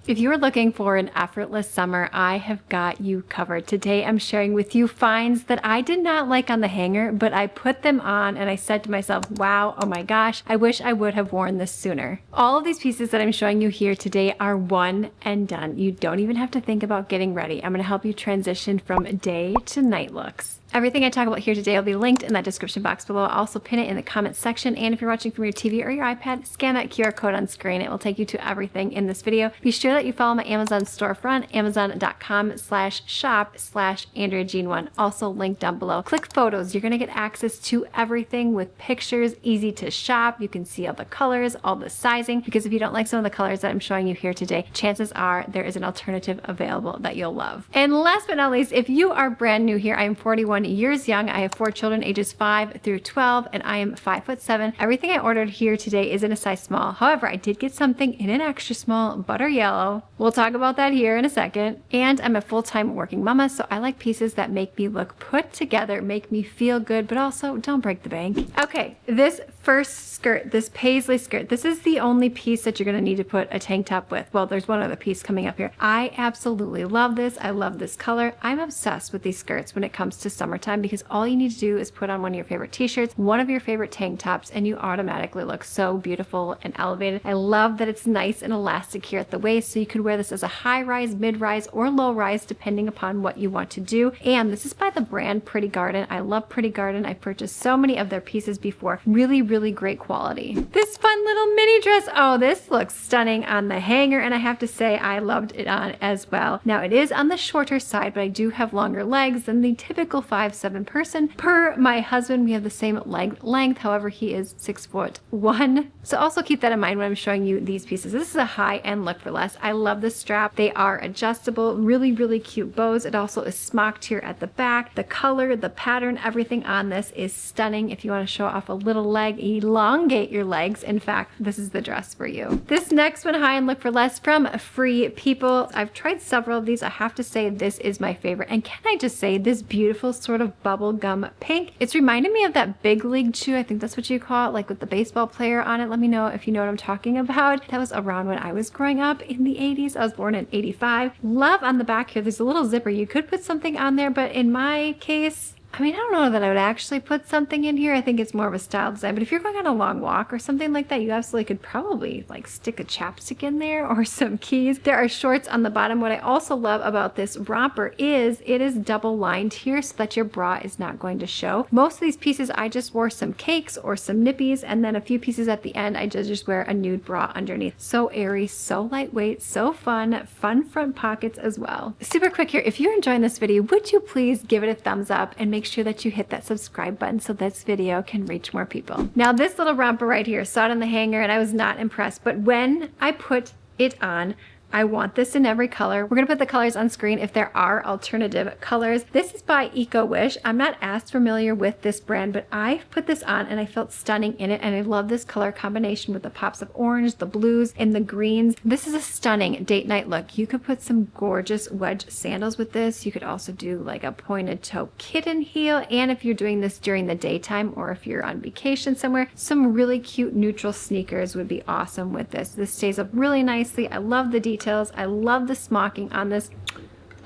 If you are looking for an effortless summer, I have got you covered. Today I'm sharing with you finds that I did not like on the hanger, but I put them on and I said to myself, wow, oh my gosh, I wish I would have worn this sooner. All of these pieces that I'm showing you here today are one and done. You don't even have to think about getting ready. I'm going to help you transition from day to night looks. Everything I talk about here today will be linked in that description box below. I'll also pin it in the comments section. And if you're watching from your TV or your iPad, scan that QR code on screen. It will take you to everything in this video. Be sure that you follow my Amazon storefront, amazon.com/shop/AndreaJean1. Also linked down below. Click photos. You're going to get access to everything with pictures, easy to shop. You can see all the colors, all the sizing, because if you don't like some of the colors that I'm showing you here today, chances are there is an alternative available that you'll love. And last but not least, if you are brand new here, I am 41 years young. I have 4 children ages 5 through 12 and I am 5'7". Everything I ordered here today is in a size small. However, I did get something in an extra small, butter yellow. We'll talk about that here in a second. And I'm a full-time working mama, so I like pieces that make me look put together, make me feel good, but also don't break the bank. Okay, this first skirt, this paisley skirt, this is the only piece that you're going to need to put a tank top with. Well, there's one other piece coming up here. I absolutely love this. I love this color. I'm obsessed with these skirts when it comes to summertime because all you need to do is put on one of your favorite t-shirts, one of your favorite tank tops, and you automatically look so beautiful and elevated. I love that it's nice and elastic here at the waist, so you could wear this as a high rise, mid rise, or low rise depending upon what you want to do. And this is by the brand Pretty Garden. I love Pretty Garden. I've purchased so many of their pieces before. Really, really great quality. This fun little mini dress. Oh, this looks stunning on the hanger, and I have to say I loved it on as well. Now it is on the shorter side, but I do have longer legs than the typical 5'7" person. Per my husband, we have the same leg length. However, he is 6'1". So also keep that in mind when I'm showing you these pieces. This is a high-end look for less. I love the strap. They are adjustable, really, really cute bows. It also is smocked here at the back. The color, the pattern, everything on this is stunning. If you want to show off a little leg, elongate your legs. In fact, this is the dress for you. This next one, high-end look for less from Free People. I've tried several of these. I have to say this is my favorite. And can I just say this beautiful sort of bubblegum pink. It's reminded me of that big league shoe. I think that's what you call it, like with the baseball player on it. Let me know if you know what I'm talking about. That was around when I was growing up in the 80s. I was born in 85. Love on the back here. There's a little zipper. You could put something on there, but in my case, I mean, I don't know that I would actually put something in here. I think it's more of a style design, but if you're going on a long walk or something like that, you absolutely could probably like stick a chapstick in there or some keys. There are shorts on the bottom. What I also love about this romper is it is double lined here so that your bra is not going to show. Most of these pieces, I just wore some cakes or some nippies, and then a few pieces at the end, I just wear a nude bra underneath. So airy, so lightweight, so fun front pockets as well. Super quick here, if you're enjoying this video, would you please give it a thumbs up and make sure that you hit that subscribe button so this video can reach more people. Now this little romper right here, saw it on the hanger and I was not impressed, but when I put it on, I want this in every color. We're gonna put the colors on screen if there are alternative colors. This is by Eco Wish. I'm not as familiar with this brand, but I put this on and I felt stunning in it, and I love this color combination with the pops of orange, the blues, and the greens. This is a stunning date night look. You could put some gorgeous wedge sandals with this. You could also do like a pointed toe kitten heel, and if you're doing this during the daytime or if you're on vacation somewhere, some really cute neutral sneakers would be awesome with this. This stays up really nicely. I love the details. I love the smocking on this.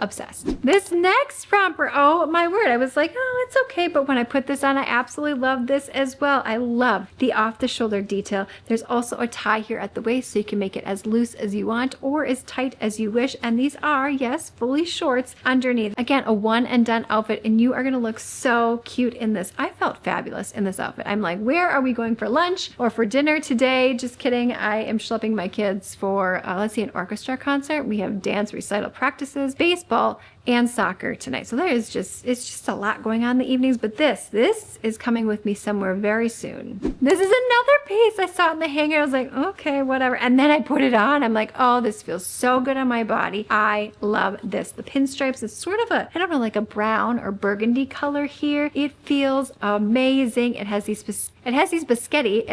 Obsessed. This next romper, oh my word, I was like, oh, it's okay, but when I put this on, I absolutely love this as well. I love the off-the-shoulder detail. There's also a tie here at the waist, so you can make it as loose as you want or as tight as you wish, and these are, yes, fully shorts underneath. Again, a one and done outfit, and you are gonna look so cute in this. I felt fabulous in this outfit. I'm like, where are we going for lunch or for dinner today? Just kidding. I am schlepping my kids for, let's see, an orchestra concert. We have dance recital practices, baseball, and soccer tonight. So it's just a lot going on in the evenings, but this is coming with me somewhere very soon. This is another piece I saw in the hanger. I was like, okay, whatever. And then I put it on. I'm like, oh, this feels so good on my body. I love this. The pinstripes is sort of a, I don't know, like a brown or burgundy color here. It feels amazing. It has these spaghetti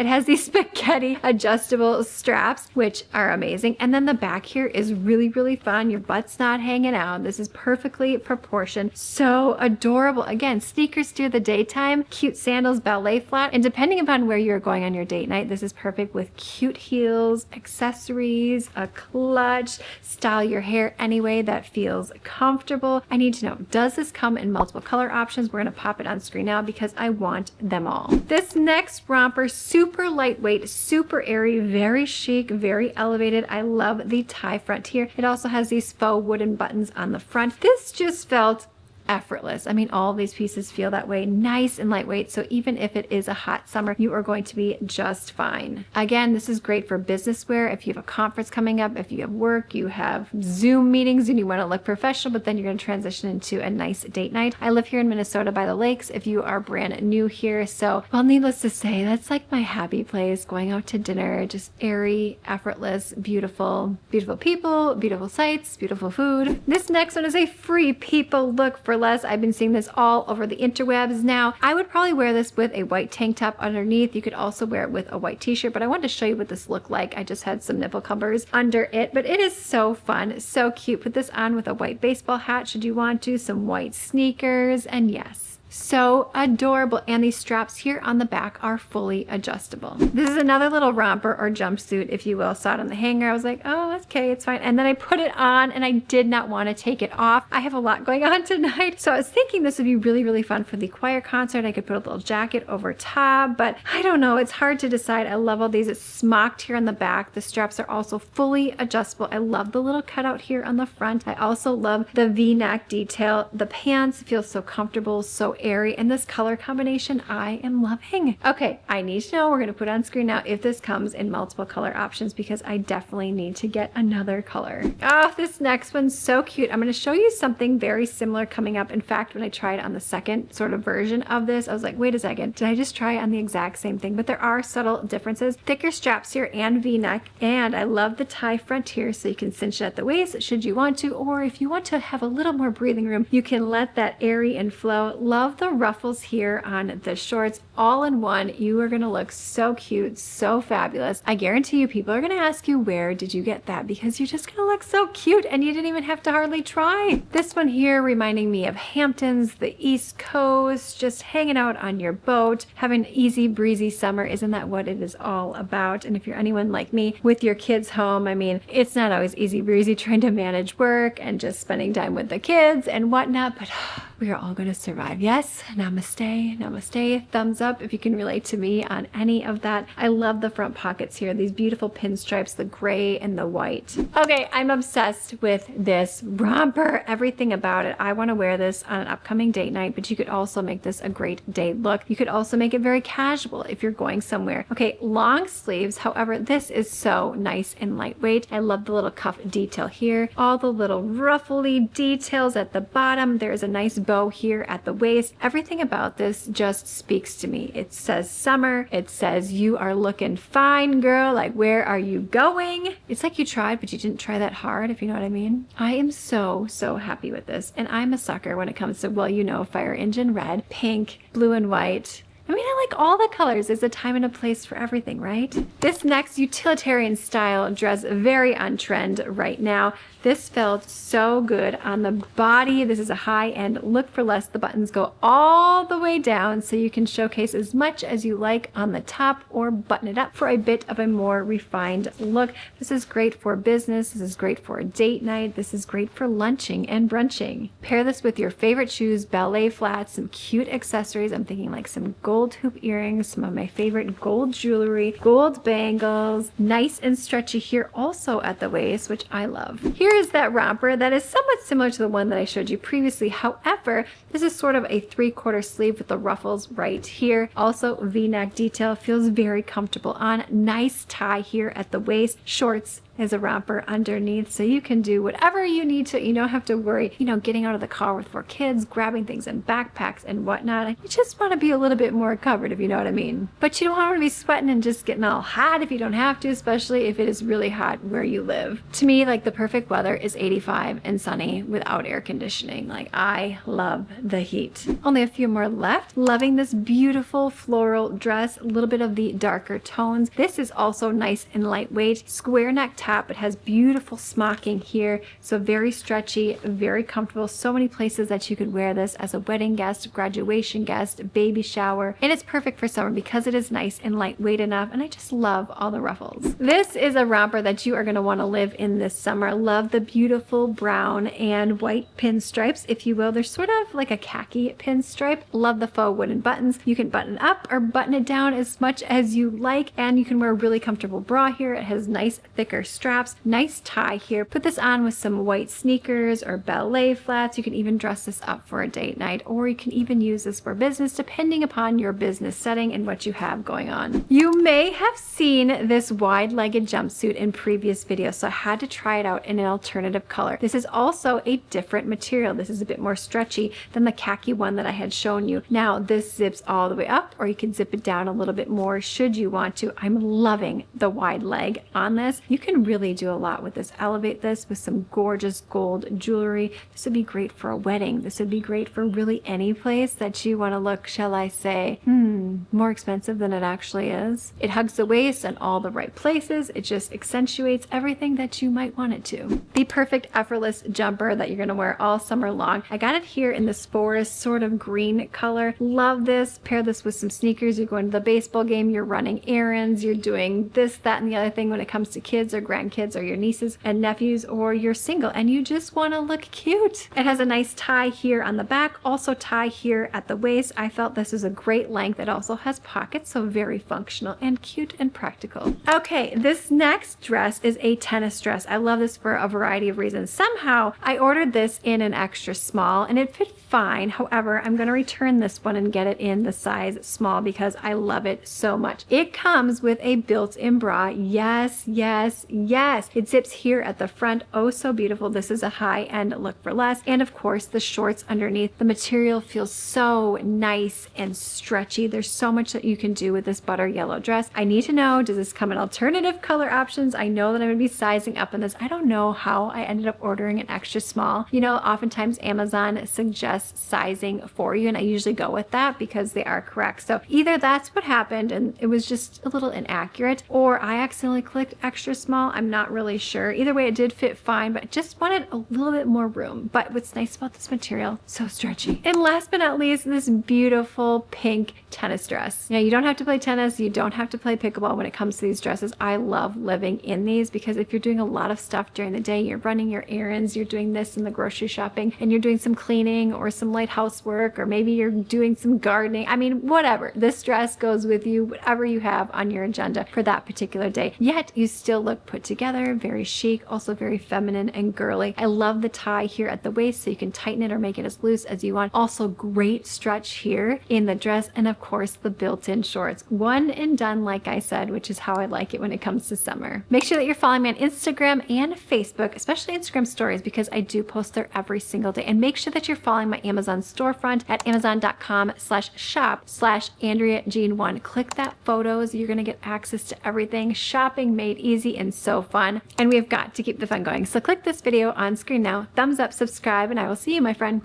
adjustable straps, which are amazing. And then the back here is really, really fun. Your butt's not hanging out. This is perfectly proportioned. So adorable. Again, sneakers through the daytime, cute sandals, ballet flat. And depending upon where you're going on your date night, this is perfect with cute heels, accessories, a clutch. Style your hair any way that feels comfortable. I need to know, does this come in multiple color options? We're going to pop it on screen now because I want them all. This next romper, super lightweight, super airy, very chic, very elevated. I love the tie front here. It also has these faux wooden buttons on the front. This just felt effortless. I mean, all of these pieces feel that way, nice and lightweight. So even if it is a hot summer, you are going to be just fine. Again, this is great for business wear. If you have a conference coming up, if you have work, you have Zoom meetings and you want to look professional, but then you're going to transition into a nice date night. I live here in Minnesota by the lakes if you are brand new here. So, well, needless to say, that's like my happy place, going out to dinner, just airy, effortless, beautiful, beautiful people, beautiful sights, beautiful food. This next one is a free people look for less. I've been seeing this all over the interwebs now. I would probably wear this with a white tank top underneath. You could also wear it with a white t-shirt, but I wanted to show you what this looked like. I just had some nipple covers under it, but it is so fun, so cute. Put this on with a white baseball hat should you want to, some white sneakers, and yes, so adorable. And these straps here on the back are fully adjustable. This is another little romper or jumpsuit, if you will. Saw it on the hanger. I was like, oh, okay, it's fine. And then I put it on and I did not want to take it off. I have a lot going on tonight. So I was thinking this would be really, really fun for the choir concert. I could put a little jacket over top, but I don't know. It's hard to decide. I love all these. It's smocked here on the back. The straps are also fully adjustable. I love the little cutout here on the front. I also love the V-neck detail. The pants feel so comfortable, so airy, and this color combination I am loving. Okay, I need to know, we're going to put on screen now if this comes in multiple color options because I definitely need to get another color. Oh, this next one's so cute. I'm going to show you something very similar coming up. In fact, when I tried on the second sort of version of this, I was like, wait a second, did I just try on the exact same thing? But there are subtle differences. Thicker straps here and V-neck, and I love the tie front here so you can cinch it at the waist should you want to, or if you want to have a little more breathing room, you can let that airy and flow. Love the ruffles here on the shorts all in one. You are going to look so cute, so fabulous. I guarantee you people are going to ask you, where did you get that? Because you're just going to look so cute and you didn't even have to hardly try. This one here reminding me of Hamptons, the East Coast, just hanging out on your boat, having an easy breezy summer. Isn't that what it is all about? And if you're anyone like me with your kids home, I mean, it's not always easy breezy trying to manage work and just spending time with the kids and whatnot, but we are all going to survive. Yes, namaste, namaste. Thumbs up if you can relate to me on any of that. I love the front pockets here, these beautiful pinstripes, the gray and the white. Okay, I'm obsessed with this romper, everything about it. I want to wear this on an upcoming date night, but you could also make this a great day look. You could also make it very casual if you're going somewhere. Okay, long sleeves. However, this is so nice and lightweight. I love the little cuff detail here, all the little ruffly details at the bottom. There's a nice bow here at the waist. Everything about this just speaks to me. It says summer. It says you are looking fine, girl. Like, where are you going? It's like you tried, but you didn't try that hard, if you know what I mean. I am so, so happy with this. And I'm a sucker when it comes to, well, you know, fire engine red, pink, blue and white. I mean, I like all the colors. There's a time and a place for everything, right? This next utilitarian style dress, very on trend right now. This felt so good on the body. This is a high-end look for less. The buttons go all the way down so you can showcase as much as you like on the top or button it up for a bit of a more refined look. This is great for business. This is great for a date night. This is great for lunching and brunching. Pair this with your favorite shoes, ballet flats, some cute accessories. I'm thinking like some gold hoop earrings, some of my favorite gold jewelry, gold bangles, nice and stretchy here also at the waist, which I love. Here is that romper that is somewhat similar to the one that I showed you previously. However, this is sort of a 3/4 sleeve with the ruffles right here. Also V-neck detail, feels very comfortable on. Nice tie here at the waist. Shorts is a romper underneath, so you can do whatever you need to. You don't have to worry, you know, getting out of the car with 4 kids, grabbing things in backpacks and whatnot. You just want to be a little bit more covered, if you know what I mean. But you don't want to be sweating and just getting all hot if you don't have to, especially if it is really hot where you live. To me, like, the perfect weather is 85 and sunny without air conditioning. Like, I love the heat. Only a few more left. Loving this beautiful floral dress, a little bit of the darker tones. This is also nice and lightweight. Square neck top. It has beautiful smocking here, so very stretchy, very comfortable. So many places that you could wear this as a wedding guest, graduation guest, baby shower, and it's perfect for summer because it is nice and lightweight enough, and I just love all the ruffles. This is a romper that you are going to want to live in this summer. Love the beautiful brown and white pinstripes, if you will. They're sort of like a khaki pinstripe. Love the faux wooden buttons. You can button up or button it down as much as you like, and you can wear a really comfortable bra here. It has nice thicker straps, nice tie here. Put this on with some white sneakers or ballet flats. You can even dress this up for a date night, or you can even use this for business depending upon your business setting and what you have going on. You may have seen this wide-legged jumpsuit in previous videos, so I had to try it out in an alternative color. This is also a different material. This is a bit more stretchy than the khaki one that I had shown you. Now this zips all the way up, or you can zip it down a little bit more should you want to. I'm loving the wide leg on this. You can really do a lot with this. Elevate this with some gorgeous gold jewelry. This would be great for a wedding. This would be great for really any place that you want to look, shall I say, more expensive than it actually is. It hugs the waist in all the right places. It just accentuates everything that you might want it to. The perfect effortless jumper that you're going to wear all summer long. I got it here in this forest sort of green color. Love this. Pair this with some sneakers. You're going to the baseball game, you're running errands, you're doing this, that, and the other thing when it comes to kids or grandkids or your nieces and nephews, or you're single and you just want to look cute. It has a nice tie here on the back, also tie here at the waist. I felt this is a great length. It also has pockets, so very functional and cute and practical. Okay, this next dress is a tennis dress. I love this for a variety of reasons. Somehow I ordered this in an extra small and it fit fine. However, I'm going to return this one and get it in the size small because I love it so much. It comes with a built-in bra. Yes, yes, yes. It zips here at the front. Oh, so beautiful. This is a high-end look for less. And of course, the shorts underneath. The material feels so nice and stretchy. There's so much that you can do with this butter yellow dress. I need to know, does this come in alternative color options? I know that I'm going to be sizing up in this. I don't know how I ended up ordering an extra small. You know, oftentimes Amazon suggests sizing for you, and I usually go with that because they are correct. So either that's what happened and it was just a little inaccurate, or I accidentally clicked extra small. I'm not really sure. Either way, it did fit fine, but I just wanted a little bit more room. But what's nice about this material, so stretchy. And last but not least, this beautiful pink tennis dress. Now, you don't have to play tennis, you don't have to play pickleball when it comes to these dresses. I love living in these because if you're doing a lot of stuff during the day, you're running your errands, you're doing this in the grocery shopping, and you're doing some cleaning or some light housework, or maybe you're doing some gardening. I mean, whatever. This dress goes with you, whatever you have on your agenda for that particular day. Yet you still look put together, very chic, also very feminine and girly. I love the tie here at the waist so you can tighten it or make it as loose as you want. Also great stretch here in the dress, and of course the built-in shorts. One and done, like I said, which is how I like it when it comes to summer. Make sure that you're following me on Instagram and Facebook, especially Instagram stories, because I do post there every single day. And make sure that you're following my Amazon storefront at amazon.com/shop/AndreaJean1. Click that photos. You're going to get access to everything. Shopping made easy and so fun. And we've got to keep the fun going. So click this video on screen now, thumbs up, subscribe, and I will see you, my friend,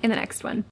in the next one.